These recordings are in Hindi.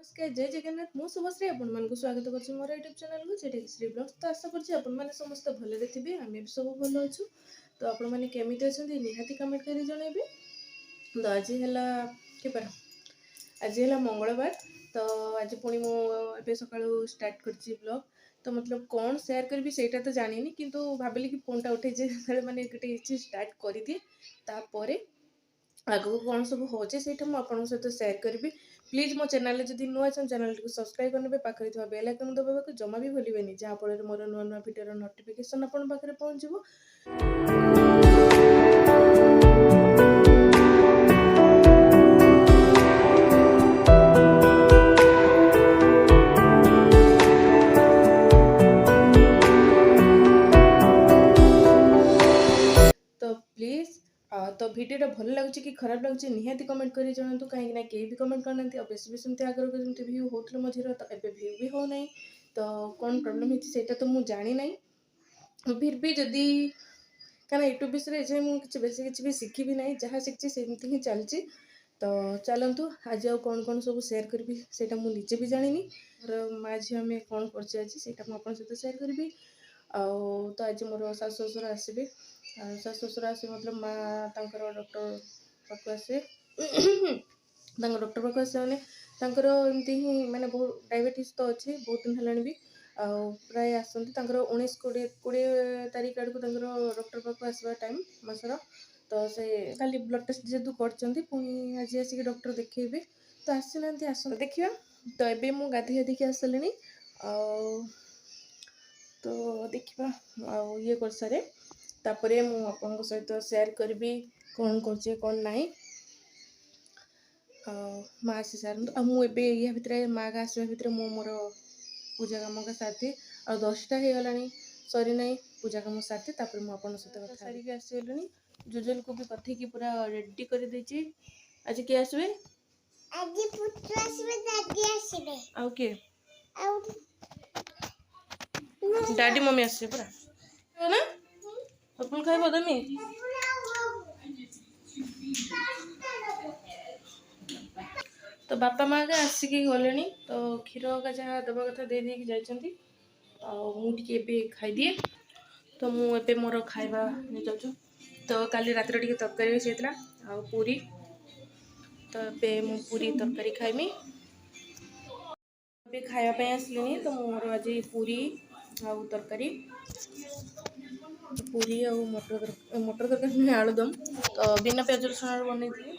नमस्कार जय जगन्नाथ मु शुभश्री आपको स्वागत कर मोर यूट्यूब चैनल को जेटा श्री ब्लॉग्स। तो आशा कर समस्त भले थे आम भी सब भल अच्छु। तो आपण मैंने केमी अच्छा निहाती कमेंट कर जनइबे। तो आज है आज है मंगलवार। तो आज पुणी मुझे सका स्टार्ट कर ब्लॉग। तो मतलब कौन शेयर करी सेटा तो जानी किंतु भाविली कि फोन टा उठे मैंने गोटे स्टार्ट कर दिए तापर आगू कौन सब होचे सेटा मु आपन सहित शेयर करी। प्लीज मो चैनल जब नुआ चैनल को सब्सक्राइब करने पाखे थोड़ा बेल आइकन दबाक जमा भी भूलें जहाँफल मोर नुआ नुआ वीडियो नोटिफिकेशन आपन पाखे पहुँचो। तो प्लीज तो वीडियो भल लगुच कि खराब लगुच निहाती कमेंट कर जनातु कहीं कहीं भी कमेंट करना बेस भी सेमती आगर जमी भ्यू होते मझे तो ए भ्यू भी हो ना। तो कौन प्रोब्लेम होता तो मुझे जानी ना। फिर भी जदि क्या यूट्यूब विषय मुझे बेस किसी भी शिखी भी ना जहाँ शिखी सेमती ही चलती। तो चलतु आज कौन कौन सब शेयर करी से मुझे भी जानी माँ झी आम कौन कर सहित शेयर करी। तो आज मोर सासु ससुर आसबे सासु ससुर आस मतलब माँ डॉक्टर पाक आसे डॉक्टर पाक आस मैंने एमती ही मैंने बहुत डायबिटीज तो अच्छे बहुत दिन है भी प्राय आसती 19-20 तारीख आड़ को डॉक्टर पाक आसवा टाइम मासर। तो से खाली ब्लड टेस्ट जेहतु कर आज आसिक डॉक्टर देखेबे। तो आसी ना आस देखा। तो ये मुझे गाधी गाधिकी आसली तो देखा ये कर सारे तापर मुझे सहित शेयर करी कौन कर कौन नाई। माँ आसी सारे मुझे या भितर माँ का आसवा भितर मोर पूजा कम का साथी आ 10टा हो गला सरी ना पूजा कम साथी तापर मुझे सहित सारिक आसगली जुजल को भी कथी पूरा रेडी कर देछि। आज किए आसबे आज पुत्र आसबे दादी आसबे आ के डैडी मम्मी आसे पूरा ना अपन खाइबो तमी। तो बापा माँ का आसिक गले तो क्षीर का जहाँ दबा कथा दे दी जाइए मुझे खाईदिए। तो मुझे मोर खाइबा नहीं जाऊँ। तो काली रात टे तरकारी से आ पूरी तो ये मु पूरी तरकारी खाइमी खायापी आसली। तो मोर आज पूरी आ तरकारी पूरी आ मटर तरकारी आलुदम तो बिना प्याज रसुण बन थी।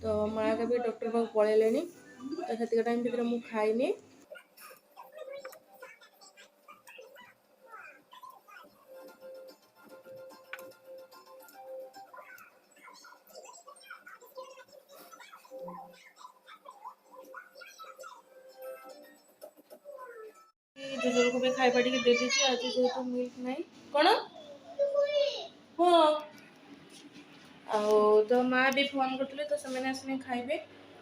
तो माँ का भी डॉक्टर पाक पलैले तो से टाइम भर मुझे खाइनी। जुजल को भी खाइबा टे दे दीजिए आज जेहतु मिल्क ना कौन हाँ तो माँ भी फोन करते तो से आसने खाइबे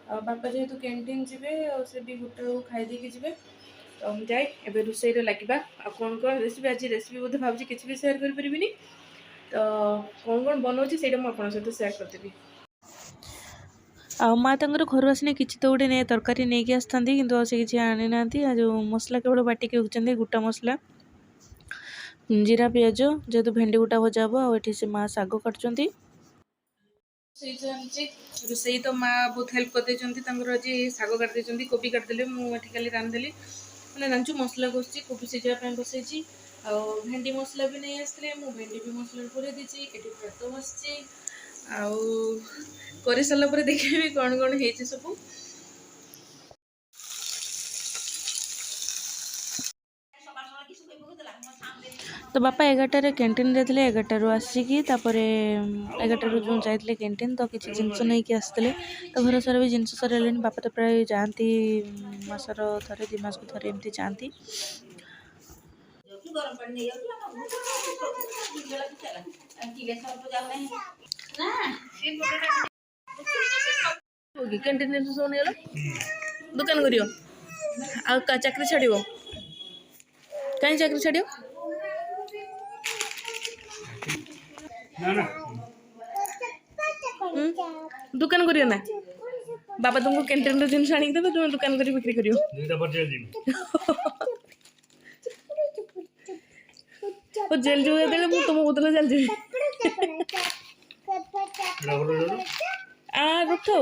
बापा जेहेतु कैंटीन जी से भी गोटे खाईदे जी। तो हम जाए ए रोषे लगे कौन कौन रेसिपी आज रेसिपी बोधे भावी किसी भी शेयर करें। तो कौन कौन बनाऊँगी से मुझे सहित शेयर करदेवी। माँ तर घर आसने किसी तो गोटे तरकारी नहीं आसता कि से किसी आनी ना जो मसला केवल बाटिक रखते गोटा मसला जीरा पियाज जेहेतु भेंडी गोटा भजा हम आठ से माँ शाग काटुँच रोषे। तो माँ बहुत हेल्प करदे आज शाग काटदे कोबी काटदे मुझे खाली रांधिदेली मैंने जानचु मसला कषि कोबी सीझापी बसई आ भेंडी मसला भी नहीं आसते मुझे भेंडी भी मसला पूरे देती ये भात बसची कर सारापर देखिए कौन कौन है सब। तो बापा 11टार कैंटीन जाते 11टारू आसिकी 11टारू जो जाते कैंटीन तो किसी जिनस नहीं कि आसते तो घर सारा भी जिनस सर बापा तो प्राय जाती मसर थे 2 मास को थे एमती जाती। कैंटीन दुकान कर चाकरी छाड़ कहीं चाकरी छाड़ दुकान करियो ना बाबा तुमको कैंटीन रो जिनस आनी देबे तुम दुकान करी बिक्री करियो दुईटा पर जेल जीवी ओ जेल जो देले मु तुम बदले जेल जी आ रुठो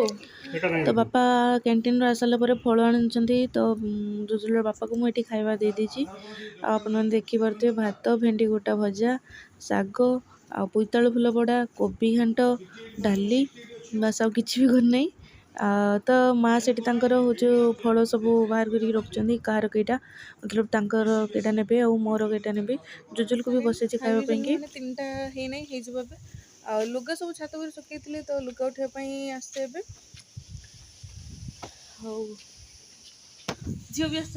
तो बापा कैंटीन रो आसला पर फल आनिचंती तो जुजुल बापा को मु एठी खाइबा दे दीची आपन देखि परते भात भेंडी गोटा भजा साग आ पुइताळु फुल बड़ा कोबी घांट डाली बस आ किछि भी घर नै तो माँ से जो फल सब बाहर कर रखुच्च कह कईटा मतलब तांकर कईटा ने मोर कईटा ने जुजुल को भी बसई खावाई तीन टा आ लुगा सब छात पर सुखी तो लुगा उठाई आसते झील भी आस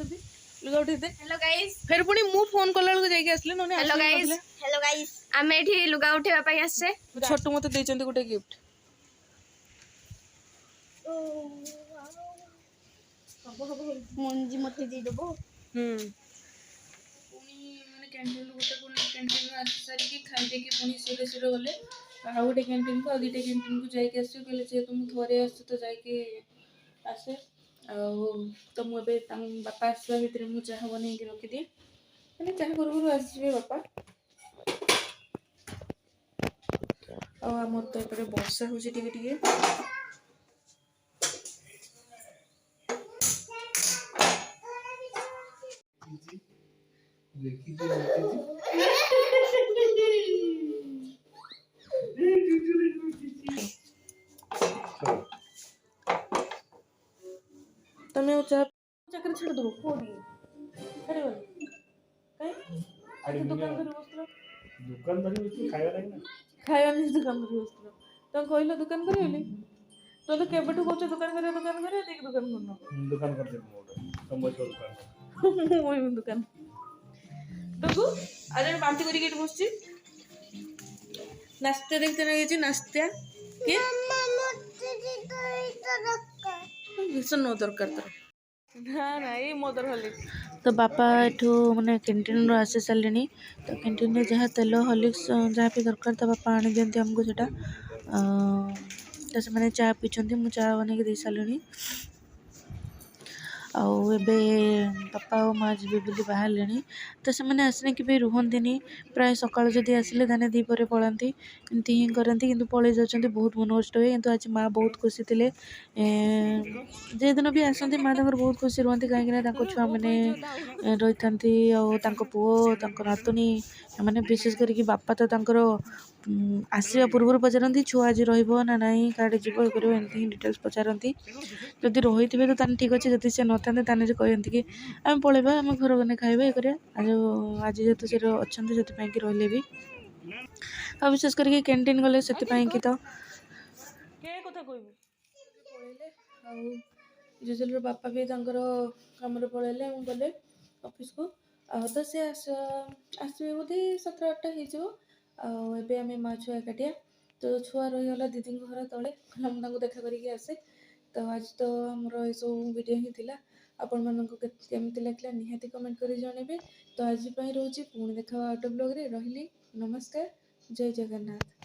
लुगा उठे हेलो गाइस फिर पुणी मु फोन कला बेलू जाइए आसले ना हेलो गाइस हेलो गाइस आमे एठी लुगा उठेबा पई आसे छोटू मते देचंती गोटे गिफ्ट मुंजी मते दे देबो पुणी माने कैंटीन गोटे कैंटीन आस सारी खाई देकी पुणी सिरे सिरे गले आ गोटे कैंटीन को दुईटा कैंटीन को जाइए आस कहले जे तुम थरे आस तो जाइए आसे तो मुझे बापा आसवा भितर मुझे चाह बन रखिदिए मैंने चाह गुरु आसवे बापा आमर तो ये वर्षा हो तुम्हें चाकर छाड़ दो दुकान धरी खाଇବା ଲାଗି ନା खाया नहीं दुकान कर तुम कहल दुकान कर तो केबठू कौच दुकान कर दुकान करना दुकान कर दे दुकान दुकान तुमको आज बांती करके बस नाश्ता देखते ना नाश्ता किए भीषण नो दरकार तर ना ना ये मोदर हॉर्लिक्स तो बापा एठू माने कैंटीन रो आसे सारे तो कैंटीन में जहाँ तेल हॉर्लिक्स जहाँ भी दरकार तो बापा आनी दिखती आमको सेटा तो से चाह पीछे मुझे चाह बन दे सारे आबे बापा और माँ जी बोली बाहर तो से आसने कि रुहंती प्राय सकाल जदि आसिले दाने दीपर पलांती एमती ही करती कि पलि जाती बहुत मन कष्ट हुए कि आज माँ बहुत खुशी थे जे दिन भी आसती माँ तक बहुत खुशी रुहती कहीं छुआ मैंने रही था पुओ नातुनी मैंने विशेष करके बापा तो आसवा पूर्व पचारती छुआ आज रहा काड़े जीव ये कर एमती डिटेल्स पचारती जदि रही थे तो ठीक अच्छे जब से न था कहते कि आम पलैबा आम घर बने खाଇବା ये करा आज जेहतु से अच्छा से रही भी आ विशेष करके कैंटीन गले से कि तो जुजुल बापा भी कम पलैले गले ऑफिस को तो सी आसवे बोधे 7-8टा हो आम माँ छुआ एकाटिया तो छुआ रहीगला दीदी घर तले मुझे देखा करके आसे तो आज तो आमर ये सब वीडियो ही थिला आपण मानक केमती लगला निहाती कमेंट कर जनइबे तो आज रोचे पुणी देखा आउट ब्लॉग रे रही नमस्कार जय जगन्नाथ।